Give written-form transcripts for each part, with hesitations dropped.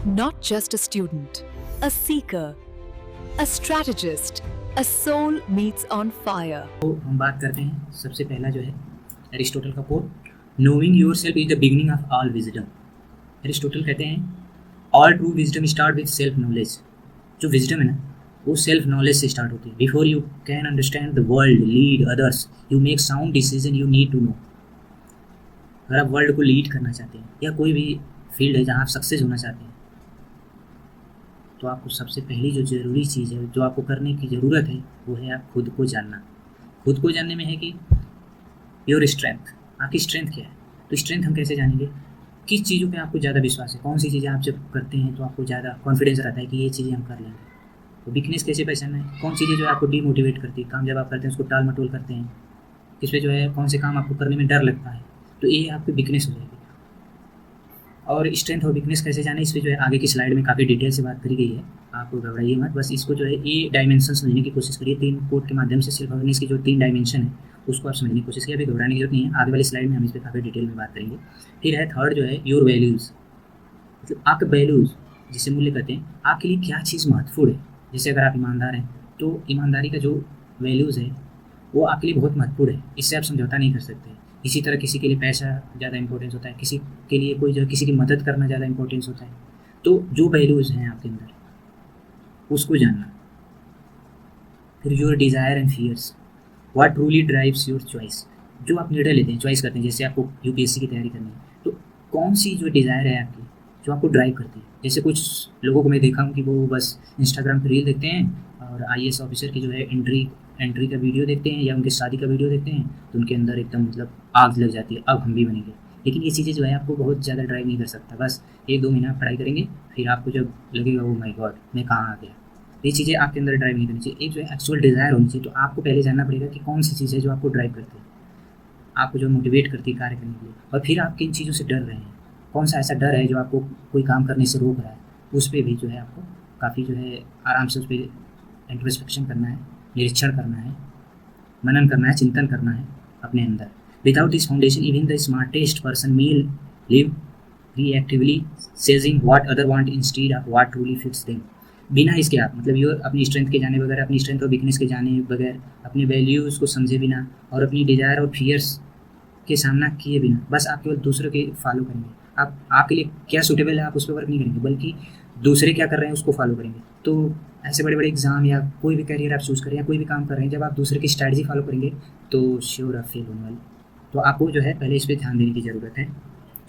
Not just a student, a seeker, a strategist, a soul meets on fire. तो हम बात करते हैं सबसे पहला जो है एरिस्टोटल का quote, knowing yourself is the beginning of all wisdom. Aristotle कहते हैं all true wisdom start with self knowledge. जो विजडम है ना वो सेल्फ नॉलेज से स्टार्ट होती है। Before you can understand the world, lead others, you make sound decision, you need to know. अगर आप वर्ल्ड को लीड करना चाहते हैं या कोई भी फील्ड है जहाँ आप सक्सेस होना चाहते हैं, तो आपको सबसे पहली जो ज़रूरी चीज़ है, जो आपको करने की ज़रूरत है, वो है आप खुद को जानना। खुद को जानने में है कि योर स्ट्रेंथ, आपकी स्ट्रेंथ क्या है। तो स्ट्रेंथ हम कैसे जानेंगे, किस चीज़ों पे आपको ज़्यादा विश्वास है, कौन सी चीज़ें आप जब करते हैं तो आपको ज़्यादा कॉन्फिडेंस रहता है कि ये चीज़ें हम कर लेंगे। तो वीकनेस कैसे पहचानना है, कौन चीज़ें जो है आपको डीमोटिवेट करती है, काम जब आप करते हैं उसको टाल मटोल करते हैं, किस पे जो है कौन से काम आपको करने में डर लगता है, तो ये आपकी वीकनेस हो जाएगी। और स्ट्रेंथ और वीकनेस कैसे जाने, इस पर जो है आगे की स्लाइड में काफ़ी डिटेल से बात करी गई है, आप घबराइए मत। बस इसको जो है ये डायमेंशन समझने की कोशिश करिए। 3 कोड के माध्यम से सेल्फ अवेयरनेस की जो 3 डायमेंशन है उसको आप समझने की कोशिश करिए। अभी घबराने की जरूरत नहीं है, आगे वाली स्लाइड में हम इस पर काफ़ी डिटेल में बात करेंगे। फिर है थर्ड जो है योर वैल्यूज़, मतलब आपके वैल्यूज़ जिसे मूल्य कहते हैं, आपके लिए क्या चीज़ महत्वपूर्ण है। जैसे अगर आप ईमानदार हैं तो ईमानदारी का जो वैल्यूज़ है वो आपके लिए बहुत महत्वपूर्ण है, इससे आप समझौता नहीं कर सकते। इसी तरह किसी के लिए पैसा ज़्यादा इंपॉर्टेंस होता है, किसी के लिए कोई जो किसी की मदद करना ज़्यादा इंपॉर्टेंस होता है। तो जो वैल्यूज़ हैं आपके अंदर उसको जानना। फिर your desire and fears, what truly drives your choice. जो आप निर्णय लेते हैं, चॉइस करते हैं, जैसे आपको यूपीएससी की तैयारी करनी है तो कौन सी जो डिज़ायर है आपकी जो आपको ड्राइव करती है। जैसे कुछ लोगों को मैं देखा हूँ कि वो बस इंस्टाग्राम पर रील देखते हैं और आईएएस ऑफिसर की जो है एंट्री का वीडियो देखते हैं या उनकी शादी का वीडियो देखते हैं तो उनके अंदर एकदम मतलब आग लग जाती है, अब हम भी बनेंगे। लेकिन ये चीज़ें जो है आपको बहुत ज़्यादा ड्राइव नहीं कर सकता। बस 1-2 महीना पढ़ाई करेंगे, फिर आपको जब लगेगा ओ माय गॉड मैं कहाँ आ गया, ये चीज़ें आपके अंदर ड्राइव नहीं करनी चाहिए। एक जो है एक्चुअल डिज़ायर होनी चाहिए। तो आपको पहले जानना पड़ेगा कि कौन सी चीज़ है जो आपको ड्राइव करती है, आपको जो मोटिवेट करती है कार्य करने के लिए। और फिर आप किन चीज़ों से डर रहे हैं, कौन सा ऐसा डर है जो आपको कोई काम करने से रोक रहा है, उस पर भी जो है आपको काफ़ी जो है आराम से उस पर इंट्रोस्पेक्शन करना है, निरीक्षण करना है, मनन करना है, चिंतन करना है अपने अंदर। Without this foundation even the smartest person may live reactively saying what other want instead of what truly fits them. बिना इसके आप मतलब ये अपनी स्ट्रेंथ के जाने बगैर, अपनी स्ट्रेंथ और वीकनेस के जाने बगैर, अपने वैल्यूज़ को समझे बिना और अपनी डिज़ायर और फियर्स के सामना किए बिना बस आप केवल दूसरों के फॉलो करेंगे। आप आपके लिए क्या सूटेबल है आप उस पर वर्क नहीं करेंगे, बल्कि दूसरे क्या कर रहे हैं उसको फॉलो करेंगे। तो ऐसे बड़े बड़े एग्जाम या कोई भी करियर आप चूज़ करें या कोई भी काम कर रहे हैं, जब आप दूसरे की स्ट्रैटेजी फॉलो करेंगे तो श्योर आप फेल होने वाले। तो आपको जो है पहले इस पर ध्यान देने की ज़रूरत है।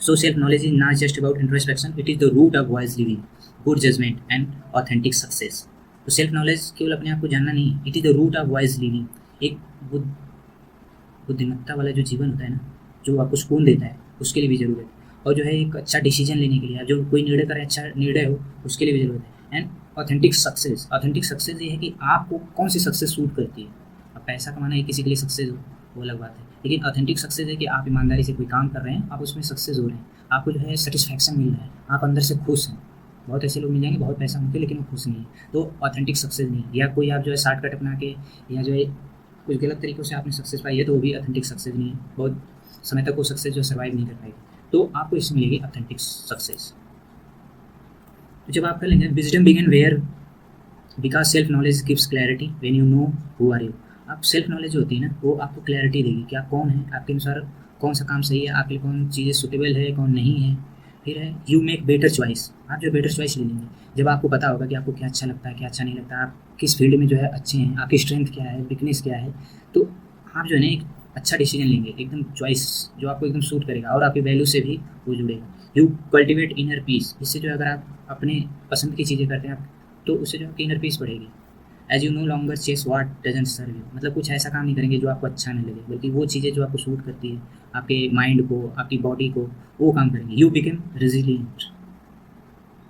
So self knowledge is not just about introspection, it is the root of wise living, good judgment and authentic success. तो सेल्फ नॉलेज केवल अपने आप को जानना नहीं, it is the root of wise living. एक बुद्धिमत्ता वाला जो जीवन होता है ना, जो आपको सुकून देता है, उसके लिए भी ज़रूरत है। और जो है एक अच्छा डिसीजन लेने के लिए, जो कोई निर्णय करे अच्छा निर्णय हो, उसके लिए भी ज़रूरत है। And authentic success, authentic success ये है कि आपको कौन सी सक्सेस सूट करती है। अब पैसा कमाना है किसी के लिए सक्सेस हो वो अलग बात है, लेकिन ऑथेंटिक सक्सेस है कि आप ईमानदारी से कोई काम कर रहे हैं, आप उसमें सक्सेस हो रहे हैं, आपको जो है सेटिस्फैक्शन मिल रहा है, आप अंदर से खुश हैं। बहुत ऐसे लोग मिल जाएंगे बहुत पैसा होंगे लेकिन वो खुश नहीं है, तो ऑथेंटिक सक्सेस नहीं है। या कोई आप जो है शॉर्टकट अपना के या जो है कुछ गलत तरीक़ों से आपने सक्सेस पाई है तो वो भी ऑथेंटिक सक्सेस नहीं है, बहुत समय तक वो सक्सेस जो सर्वाइव नहीं कर पाएगी। तो आपको इसमें मिलेगी ऑथेंटिक सक्सेस। तो जब आप कर लेंगे wisdom begin where because self knowledge gives clarity when you know who are you. आप सेल्फ नॉलेज जो होती है ना वो आपको क्लैरिटी देगी कि आप कौन है, आपके अनुसार कौन सा काम सही है, आपके लिए कौन चीज़ें सुटेबल है कौन नहीं है। फिर है यू मेक बेटर चॉइस, आप जो बेटर चॉइस ले लेंगे जब आपको पता होगा कि आपको क्या अच्छा लगता है क्या अच्छा नहीं लगता, आप किस फील्ड में जो है अच्छे हैं, आपकी स्ट्रेंथ क्या है वीकनेस क्या है, तो आप जो है ना एक अच्छा डिसीजन लेंगे, एकदम चॉइस जो आपको एकदम सूट करेगा और आपकी वैल्यू से भी वो जुड़ेगा। यू कल्टिवेट इनर पीस, इससे जो अगर आप अपने पसंद की चीज़ें करते हैं आप तो उससे जो आपकी इनर पीस बढ़ेगी। As you no longer chase what doesn't serve you, मतलब कुछ ऐसा काम नहीं करेंगे जो आपको अच्छा नहीं लगे, बल्कि वो चीज़ें जो आपको सूट करती है आपके माइंड को आपकी बॉडी को वो काम करेंगे। यू बिकम रेजिलियंट,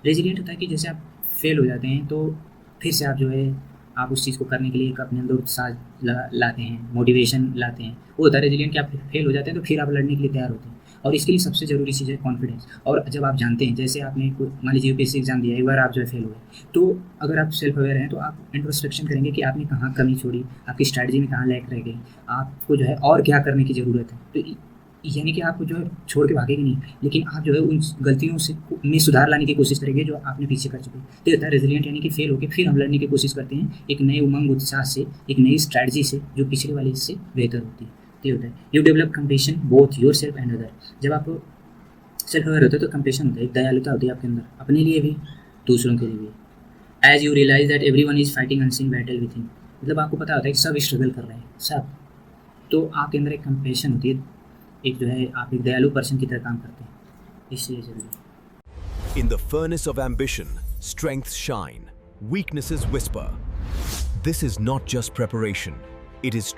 रेजिलियंट होता है कि जैसे आप फेल हो जाते हैं तो फिर से आप जो है आप उस चीज़ को करने के लिए एक अपने अंदर उत्साह लाते हैं, मोटिवेशन लाते हैं। वो होता है रेजिलियंट कि आप फेल हो जाते हैं तो फिर आप लड़ने के लिए तैयार होते हैं। और इसके लिए सबसे ज़रूरी चीज़ है कॉन्फिडेंस। और जब आप जानते हैं, जैसे आपने मान लीजिए यूपीएससी एग्जाम दिया, एक बार आप जो है फेल हुए, तो अगर आप सेल्फ अवेयर हैं तो आप इंट्रोस्पेक्शन करेंगे कि आपने कहाँ कमी छोड़ी, आपकी स्ट्रैटेजी में कहाँ लैग रह गई, आपको जो है और क्या करने की ज़रूरत है। तो यानी कि आप जो है छोड़ के भागेंगे नहीं, लेकिन आप जो है उन गलतियों से में सुधार लाने की कोशिश करेंगे जो आपने पीछे कर चुके हैं। तो ये होता है रेजिलिएंट, यानी कि फेल होकर फिर हम लड़ने की कोशिश करते हैं एक नए उमंग उत्साह से, एक नई स्ट्रैटेजी से जो पिछले वाले से बेहतर होती है। तो ये होता है you develop compassion both your self and other. जब आप सेल्फ अवेयर होते हैं तो कंपेशन होता है, एक दयालुता होती है आपके अंदर, अपने लिए भी दूसरों के लिए भी। As you realise that everyone is fighting unseen battle with him, मतलब आपको पता होता है कि सब स्ट्रगल कर रहे हैं सब, तो आपके अंदर एक कंपेशन होती है, एक जो है आप एक दयालु पर्सन की तरह काम करते हैं, इसलिए जरूरी। In the furnace of ambition, strengths shine, weaknesses whisper. This is not just preparation, it is